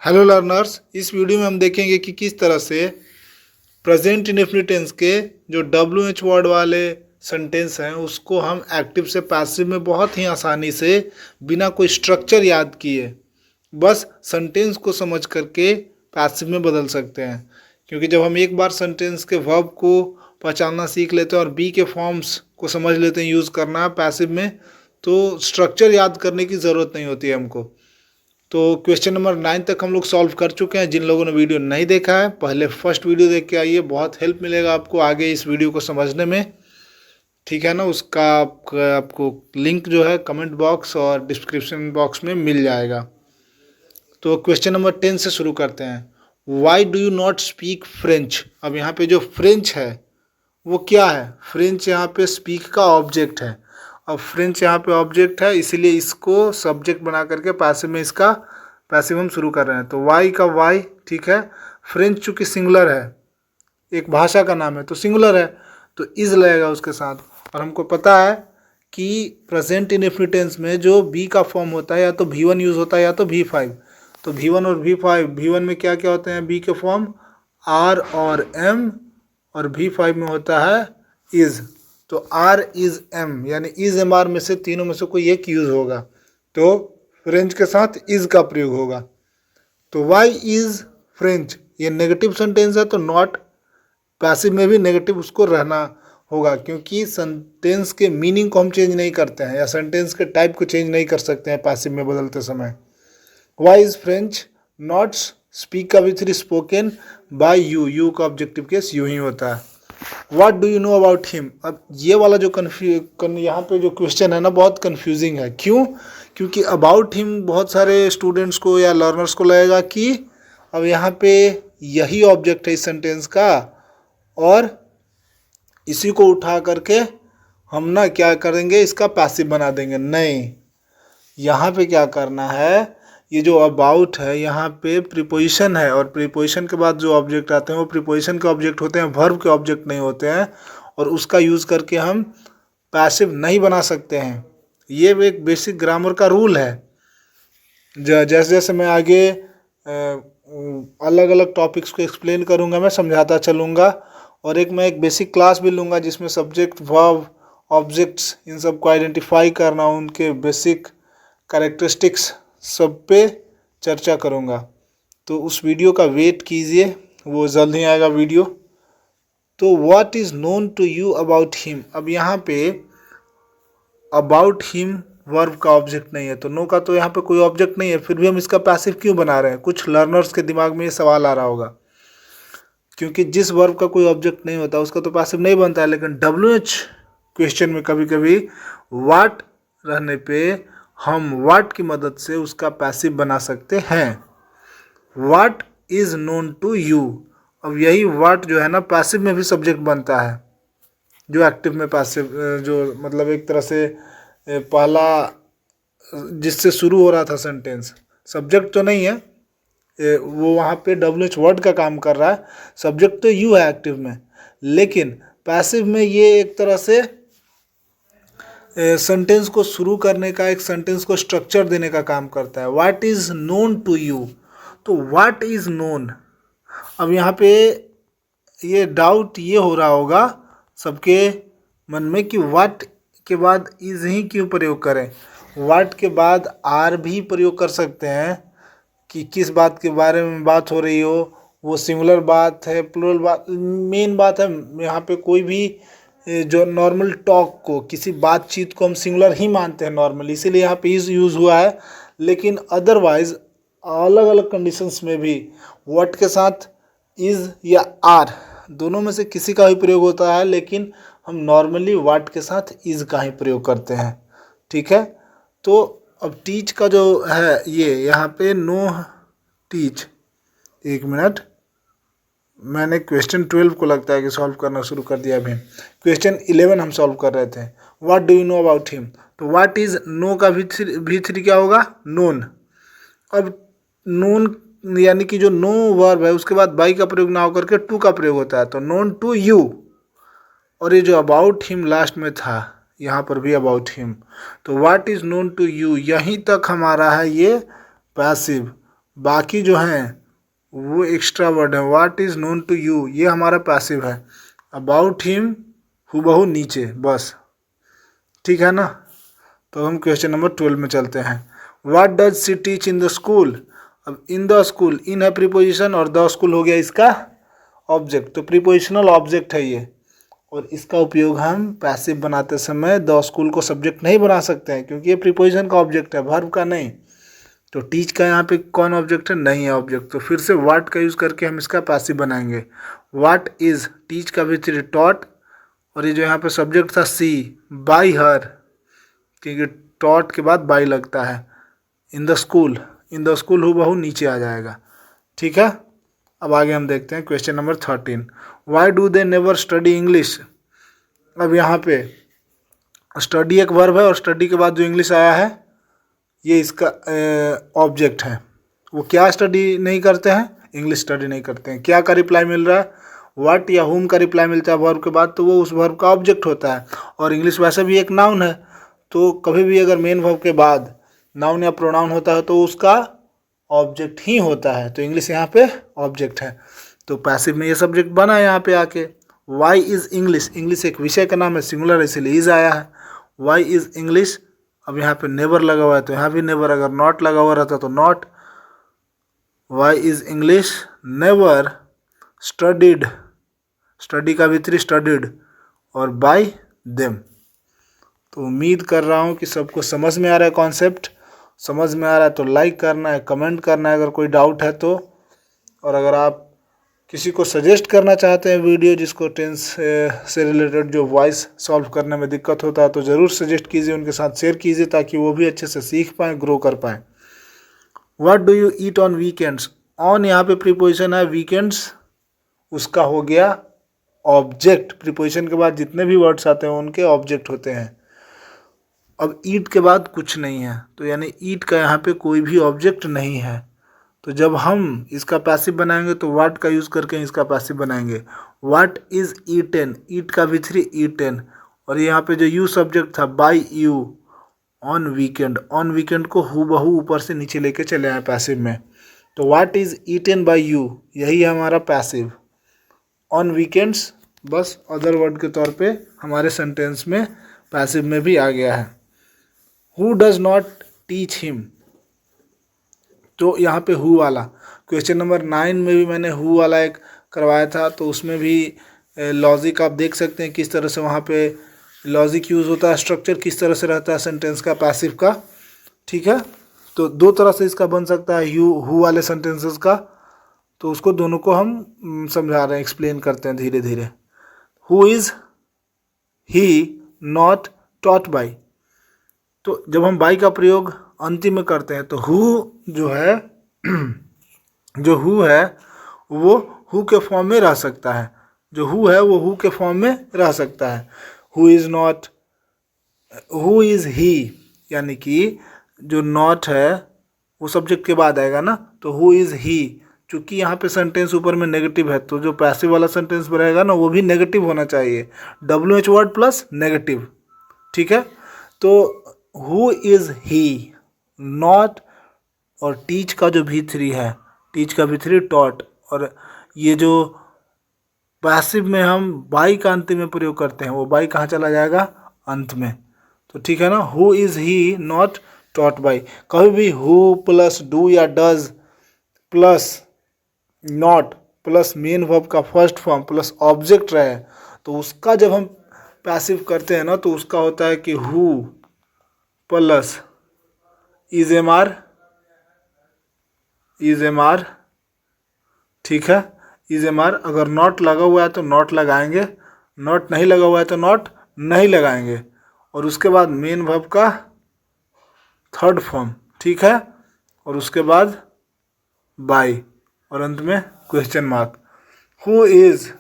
Hello learners, इस video में हम देखेंगे कि किस तरह से प्रेजेंट इंडेफिनिट टेंस के जो WH वर्ड वाले सेंटेंस हैं उसको हम एक्टिव से पैसिव में बहुत ही आसानी से बिना कोई स्ट्रक्चर याद किए बस सेंटेंस को समझ करके पैसिव में बदल सकते हैं। क्योंकि जब हम एक बार सेंटेंस के वर्ब को पहचानना सीख लेते हैं और बी के फॉर्म्स को समझ लेते हैं यूज़ करना पैसिव में, तो स्ट्रक्चर याद करने की ज़रूरत नहीं होती है हमको। तो क्वेश्चन नंबर 9 तक हम लोग सॉल्व कर चुके हैं। जिन लोगों ने वीडियो नहीं देखा है पहले फर्स्ट वीडियो देख के आइए, बहुत हेल्प मिलेगा आपको आगे इस वीडियो को समझने में। ठीक है ना, उसका आपको लिंक जो है कमेंट बॉक्स और डिस्क्रिप्शन बॉक्स में मिल जाएगा। तो क्वेश्चन नंबर 10 से शुरू करते हैं। Why do you not speak French. अब यहाँ पे जो फ्रेंच है वो क्या है? फ्रेंच यहाँ पे स्पीक का ऑब्जेक्ट है। अब फ्रेंच यहाँ पे ऑब्जेक्ट है, इसीलिए इसको सब्जेक्ट बना करके पैसिव में इसका पैसिव हम शुरू कर रहे हैं। तो वाई का वाई, ठीक है। फ्रेंच चूँकि सिंगुलर है, एक भाषा का नाम है तो सिंगुलर है, तो इज लगेगा उसके साथ। और हमको पता है कि प्रेजेंट इंडेफिनिट टेंस में जो बी का फॉर्म होता है या तो V1 यूज़ होता है या तो V5। तो V1 और V5, V1 में क्या क्या होते हैं बी के फॉर्म? R और M, और V5 में होता है इज। तो R इज M, यानी इज एम आर में से तीनों में से कोई एक यूज़ होगा, तो फ्रेंच के साथ इज का प्रयोग होगा। तो वाई इज फ्रेंच, ये नेगेटिव सेंटेंस है तो नॉट पैसिव में भी नेगेटिव उसको रहना होगा, क्योंकि सेंटेंस के मीनिंग को हम चेंज नहीं करते हैं या सेंटेंस के टाइप को चेंज नहीं कर सकते हैं पैसिव में बदलते समय। Why is French not speak का with spoken by you, you का ऑब्जेक्टिव केस यू ही होता है। What do you know about him. अब ये वाला जो यहाँ पे जो क्वेश्चन है ना बहुत कन्फ्यूजिंग है। क्यों? क्योंकि अबाउट हिम बहुत सारे स्टूडेंट्स को या लर्नर्स को लगेगा कि अब यहाँ पे यही ऑब्जेक्ट है इस सेंटेंस का और इसी को उठा करके हम ना क्या करेंगे, इसका पैसिव बना देंगे। नहीं, यहाँ पे क्या करना है, ये जो अबाउट है यहाँ पे प्रीपोजिशन है, और प्रीपोजिशन के बाद जो ऑब्जेक्ट आते हैं वो प्रीपोजिशन के ऑब्जेक्ट होते हैं, वर्ब के ऑब्जेक्ट नहीं होते हैं, और उसका यूज़ करके हम पैसिव नहीं बना सकते हैं। ये एक बेसिक ग्रामर का रूल है। जैसे जैसे मैं आगे अलग अलग टॉपिक्स को एक्सप्लेन करूँगा, मैं समझाता चलूँगा, और मैं एक बेसिक क्लास भी लूँगा जिसमें सब्जेक्ट वर्ब ऑब्जेक्ट्स इन सब को आइडेंटिफाई करना, उनके बेसिक कैरेक्टरिस्टिक्स सब पे चर्चा करूँगा। तो उस वीडियो का वेट कीजिए, वो जल्द ही आएगा वीडियो। तो what is known to you about him. अब यहाँ पे अबाउट हिम वर्ब का ऑब्जेक्ट नहीं है, तो नो का तो यहाँ पे कोई ऑब्जेक्ट नहीं है, फिर भी हम इसका पैसिव क्यों बना रहे हैं? कुछ लर्नर्स के दिमाग में ये सवाल आ रहा होगा, क्योंकि जिस वर्ब का कोई ऑब्जेक्ट नहीं होता उसका तो पैसिव नहीं बनता है। लेकिन WH क्वेश्चन में कभी कभी व्हाट रहने पे हम व्हाट की मदद से उसका पैसिव बना सकते हैं। What is known to you. अब यही व्हाट जो है ना पैसिव में भी सब्जेक्ट बनता है, जो एक्टिव में पैसिव, जो मतलब एक तरह से पहला जिससे शुरू हो रहा था सेंटेंस, सब्जेक्ट तो नहीं है, वो वहाँ पे WH वर्ड का काम कर रहा है, सब्जेक्ट तो यू है एक्टिव में, लेकिन पैसिव में ये एक तरह से सेंटेंस को शुरू करने का, एक सेंटेंस को स्ट्रक्चर देने का काम करता है। What is known to you, तो व्हाट इज़ नोन। अब यहाँ पे ये डाउट ये हो रहा होगा सबके मन में कि व्हाट के बाद इज़ ही क्यों प्रयोग करें। व्हाट के बाद आर भी प्रयोग कर सकते हैं कि किस बात के बारे में बात हो रही हो, वो सिंगुलर बात है, प्लूरल बात, मेन बात है। यहाँ पे कोई भी जो नॉर्मल टॉक को, किसी बातचीत को हम सिंगुलर ही मानते हैं नॉर्मली, इसीलिए यहाँ पे इज़ यूज़ हुआ है। लेकिन अदरवाइज अलग अलग कंडीशंस में भी व्हाट के साथ इज़ या आर दोनों में से किसी का भी प्रयोग होता है, लेकिन हम नॉर्मली व्हाट के साथ इज़ का ही प्रयोग करते हैं। ठीक है, तो अब टीच का जो है ये यहाँ पे नो टीच, एक मिनट, मैंने क्वेश्चन 12 को लगता है कि सॉल्व करना शुरू कर दिया अभी। क्वेश्चन 11 हम सॉल्व कर रहे थे। What do you know about him, तो व्हाट इज़ नो का V3 क्या होगा? नोन। अब नोन यानी कि जो नो वर्ब है उसके बाद बाई का प्रयोग ना होकर के टू का प्रयोग होता है, तो नोन टू यू। और ये जो अबाउट हिम लास्ट में था, यहाँ पर भी अबाउट हिम, तो what is known to you, यहीं तक हमारा है ये पैसिव। बाकी जो हैं वो एक्स्ट्रा वर्ड है। What is known to you, ये हमारा पैसिव है। अबाउट हिम हूबहू नीचे, बस, ठीक है ना। तो हम क्वेश्चन नंबर 12 में चलते हैं। What does she teach in the school. अब इन द स्कूल, इन है प्रीपोजिशन और द स्कूल हो गया इसका ऑब्जेक्ट, तो प्रीपोजिशनल ऑब्जेक्ट है ये, और इसका उपयोग हम पैसिव बनाते समय द स्कूल को सब्जेक्ट नहीं बना सकते हैं क्योंकि ये प्रीपोजिशन का ऑब्जेक्ट है, वर्ब का नहीं। तो टीच का यहाँ पे कौन ऑब्जेक्ट है, नहीं है ऑब्जेक्ट, तो फिर से व्हाट का यूज़ करके हम इसका पैसिव बनाएंगे। व्हाट इज, टीच का भी टॉट, और ये जो यहाँ पे सब्जेक्ट था सी, बाई हर, क्योंकि टॉट के बाद बाई लगता है। In the school, in the school हूबहू नीचे आ जाएगा, ठीक है। अब आगे हम देखते हैं question number 13। Why do they never study English. अब यहाँ पे स्टडी एक वर्ब है और स्टडी के बाद जो इंग्लिश आया है ये इसका ऑब्जेक्ट है। वो क्या स्टडी नहीं करते हैं, इंग्लिश स्टडी नहीं करते हैं। क्या का रिप्लाई मिल रहा है, व्हाट या हुम का रिप्लाई मिलता है वर्ब के बाद, तो वो उस वर्ब का ऑब्जेक्ट होता है। और इंग्लिश वैसे भी एक नाउन है, तो कभी भी अगर मेन वर्ब के बाद नाउन या प्रोनाउन होता है तो उसका ऑब्जेक्ट ही होता है, तो इंग्लिश यहाँ पे ऑब्जेक्ट है। तो पैसिव में ये सब्जेक्ट बना है यहाँ पे आके। वाई इज़ इंग्लिश, इंग्लिश एक विषय का नाम है, सिंगुलर इसीलिए इज आया है। वाई इज़ इंग्लिश, अब यहाँ पे नेवर लगा हुआ है तो यहाँ भी नेवर, अगर नॉट लगा हुआ रहता तो not. Why is English never studied, study का भीतरी स्टडीड, और बाय देम। तो उम्मीद कर रहा हूँ कि सबको समझ में आ रहा है कॉन्सेप्ट। समझ में आ रहा है तो लाइक करना है, कमेंट करना है अगर कोई डाउट है तो। और अगर आप किसी को सजेस्ट करना चाहते हैं वीडियो जिसको टेंस से रिलेटेड जो वॉइस सॉल्व करने में दिक्कत होता है तो ज़रूर सजेस्ट कीजिए, उनके साथ शेयर कीजिए ताकि वो भी अच्छे से सीख पाएँ, ग्रो कर पाएँ। What do you eat on weekends. On यहाँ पे प्रीपोजिशन है, वीकेंड्स उसका हो गया ऑब्जेक्ट। प्रीपोजिशन के बाद जितने भी वर्ड्स आते हैं उनके ऑब्जेक्ट होते हैं। अब ईट के बाद कुछ नहीं है, तो यानी ईट का यहाँ पे कोई भी ऑब्जेक्ट नहीं है। तो जब हम इसका पैसिव बनाएंगे तो व्हाट का यूज़ करके इसका पैसिव बनाएंगे। व्हाट इज़ ईटेन, ईट का भी ईटेन, और यहाँ पे जो यू सब्जेक्ट था by you on weekend, on weekend को हूबहू ऊपर से नीचे लेके चले आए पैसिव में। तो what is eaten by you, यही है हमारा पैसिव। ऑन वीकेंड्स बस अदर वर्ड के तौर पे हमारे सेंटेंस में पैसिव में भी आ गया है। Who does not teach him, तो यहाँ पे हु वाला क्वेश्चन नंबर 9 में भी मैंने हु वाला एक करवाया था, तो उसमें भी लॉजिक आप देख सकते हैं किस तरह से वहाँ पे लॉजिक यूज़ होता है, स्ट्रक्चर किस तरह से रहता है सेंटेंस का पैसिव का, ठीक है। तो दो तरह से इसका बन सकता है हु वाले सेंटेंसेस का, तो उसको दोनों को हम समझा रहे हैं, एक्सप्लेन करते हैं धीरे धीरे। Who is he not taught by, तो जब हम बाई का प्रयोग अंतिम में करते हैं तो हु जो है जो हु है वो हु के फॉर्म में रह सकता है, जो हु है वो हु के फॉर्म में रह सकता है। Who is not, who is he, यानी कि जो नॉट है वो सब्जेक्ट के बाद आएगा ना, तो हु इज़ ही। चूँकि यहाँ पे सेंटेंस ऊपर में नेगेटिव है तो जो पैसिव वाला सेंटेंस रहेगा ना वो भी नेगेटिव होना चाहिए, WH वर्ड प्लस नेगेटिव, ठीक है। तो हु इज़ ही, नॉट, और टीच का जो V3 है, टीच का V3 टॉट, और ये जो पैसिव में हम बाई का अंत में प्रयोग करते हैं वो बाई कहाँ चला जाएगा, अंत में। तो ठीक है ना, who is he not taught by. कभी भी हु प्लस डू या does plus not plus main verb का फर्स्ट फॉर्म प्लस ऑब्जेक्ट रहे तो उसका जब हम पैसिव करते हैं ना तो उसका होता है कि who plus is am are, ठीक है, इज एम आर। अगर नॉट लगा हुआ है तो नॉट लगाएंगे, नॉट नहीं लगा हुआ है तो नॉट नहीं लगाएंगे, और उसके बाद मेन वर्ब का थर्ड फॉर्म, ठीक है, और उसके बाद बाय, और अंत में question mark. Who is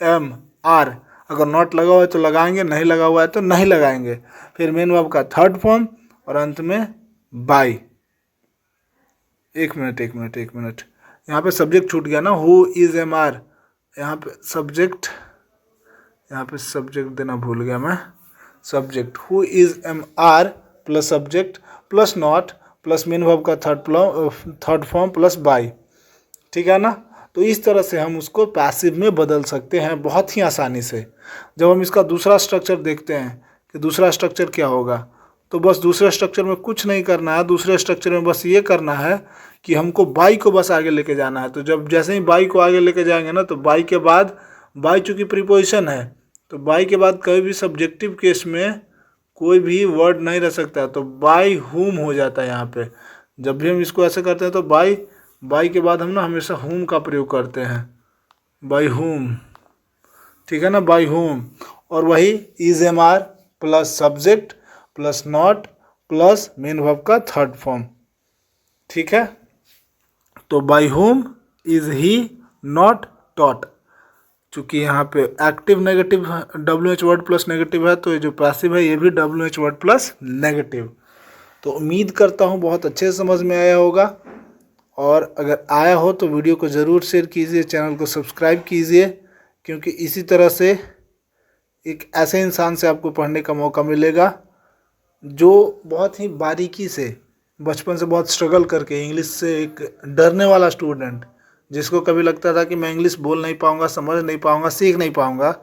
am are, अगर नॉट लगा हुआ है तो लगाएंगे, नहीं लगा हुआ है तो नहीं लगाएंगे, फिर मेन वर्ब का थर्ड फॉर्म और अंत में बाय। एक मिनट यहाँ पे सब्जेक्ट छूट गया ना, हु इज एम आर, यहाँ पे सब्जेक्ट देना भूल गया मैं। Subject who is am are plus subject plus not plus main verb का थर्ड फॉर्म प्लस बाय, ठीक है ना। तो इस तरह से हम उसको पैसिव में बदल सकते हैं बहुत ही आसानी से। जब हम इसका दूसरा स्ट्रक्चर देखते हैं कि दूसरा स्ट्रक्चर क्या होगा, तो बस दूसरे स्ट्रक्चर में कुछ नहीं करना है। दूसरे स्ट्रक्चर में बस ये करना है कि हमको बाई को बस आगे लेके जाना है। तो जब जैसे ही बाई को आगे लेके जाएंगे ना, तो बाई के बाद, बाई चूँकि प्रीपोजिशन है, तो बाई के बाद कभी भी सब्जेक्टिव केस में कोई भी वर्ड नहीं रह सकता, तो बाई हुम हो जाता है यहाँ पे। जब भी हम इसको ऐसे करते हैं तो बाई के बाद हम ना हमेशा हुम का प्रयोग करते हैं, बाई हुम, ठीक है ना, बाई हुम। और वही is am are plus subject plus not plus main verb का थर्ड फॉर्म, ठीक है। तो बाई हुम इज ही नॉट टॉट। चूँकि यहाँ पे active negative WH word plus negative है, तो ये जो पैसिव है ये भी WH वर्ड प्लस नेगेटिव। तो उम्मीद करता हूँ बहुत अच्छे से समझ में आया होगा, और अगर आया हो तो वीडियो को ज़रूर शेयर कीजिए, चैनल को सब्सक्राइब कीजिए, क्योंकि इसी तरह से एक ऐसे इंसान से आपको पढ़ने का मौका मिलेगा जो बहुत ही बारीकी से, बचपन से बहुत स्ट्रगल करके, इंग्लिश से एक डरने वाला स्टूडेंट, जिसको कभी लगता था कि मैं इंग्लिश बोल नहीं पाऊँगा, समझ नहीं पाऊँगा, सीख नहीं पाऊँगा,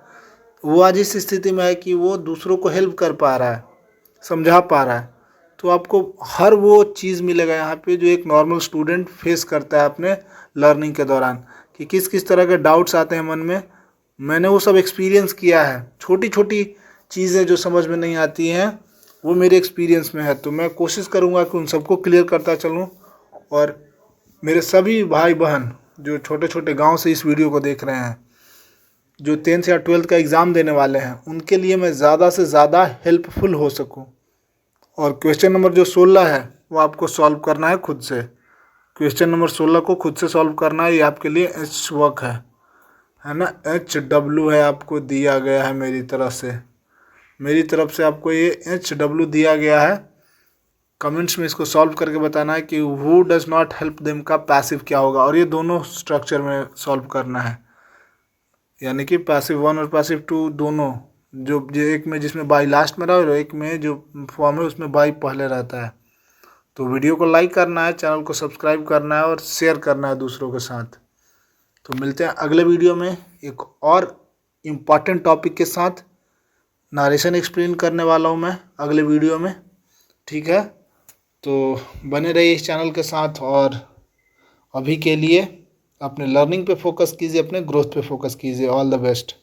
वो आज इस स्थिति में है कि वो दूसरों को हेल्प कर पा रहा है, समझा पा रहा है। तो आपको हर वो चीज़ मिलेगा यहाँ पे जो एक नॉर्मल स्टूडेंट फेस करता है अपने लर्निंग के दौरान, कि किस किस तरह के डाउट्स आते हैं मन में। मैंने वो सब एक्सपीरियंस किया है। छोटी छोटी चीज़ें जो समझ में नहीं आती हैं वो मेरे एक्सपीरियंस में है, तो मैं कोशिश करूँगा कि उन सबको क्लियर करता चलूँ। और मेरे सभी भाई बहन जो छोटे छोटे गाँव से इस वीडियो को देख रहे हैं, जो 10th या 12th का एग्ज़ाम देने वाले हैं, उनके लिए मैं ज़्यादा से ज़्यादा हेल्पफुल हो सकूं। और क्वेश्चन नंबर जो 16 है वो आपको सॉल्व करना है खुद से। क्वेश्चन नंबर 16 को खुद से सॉल्व करना है, ये आपके लिए एच वर्क है ना। HW है, आपको दिया गया है मेरी तरफ से आपको ये HW दिया गया है। कमेंट्स में इसको सॉल्व करके बताना है कि who does not help them का पैसिव क्या होगा, और ये दोनों स्ट्रक्चर में सॉल्व करना है, यानी कि पैसिव 1 और पैसिव 2 दोनों, जो एक में जिसमें बाई लास्ट में रहा है और एक में जो फॉर्म है उसमें बाई पहले रहता है। तो वीडियो को लाइक करना है, चैनल को सब्सक्राइब करना है और शेयर करना है दूसरों के साथ। तो मिलते हैं अगले वीडियो में एक और इम्पॉर्टेंट टॉपिक के साथ। नारेशन एक्सप्लेन करने वाला हूँ मैं अगले वीडियो में, ठीक है। तो बने रहिए इस चैनल के साथ, और अभी के लिए अपने लर्निंग पे फोकस कीजिए, अपने ग्रोथ पे फोकस कीजिए। All the best.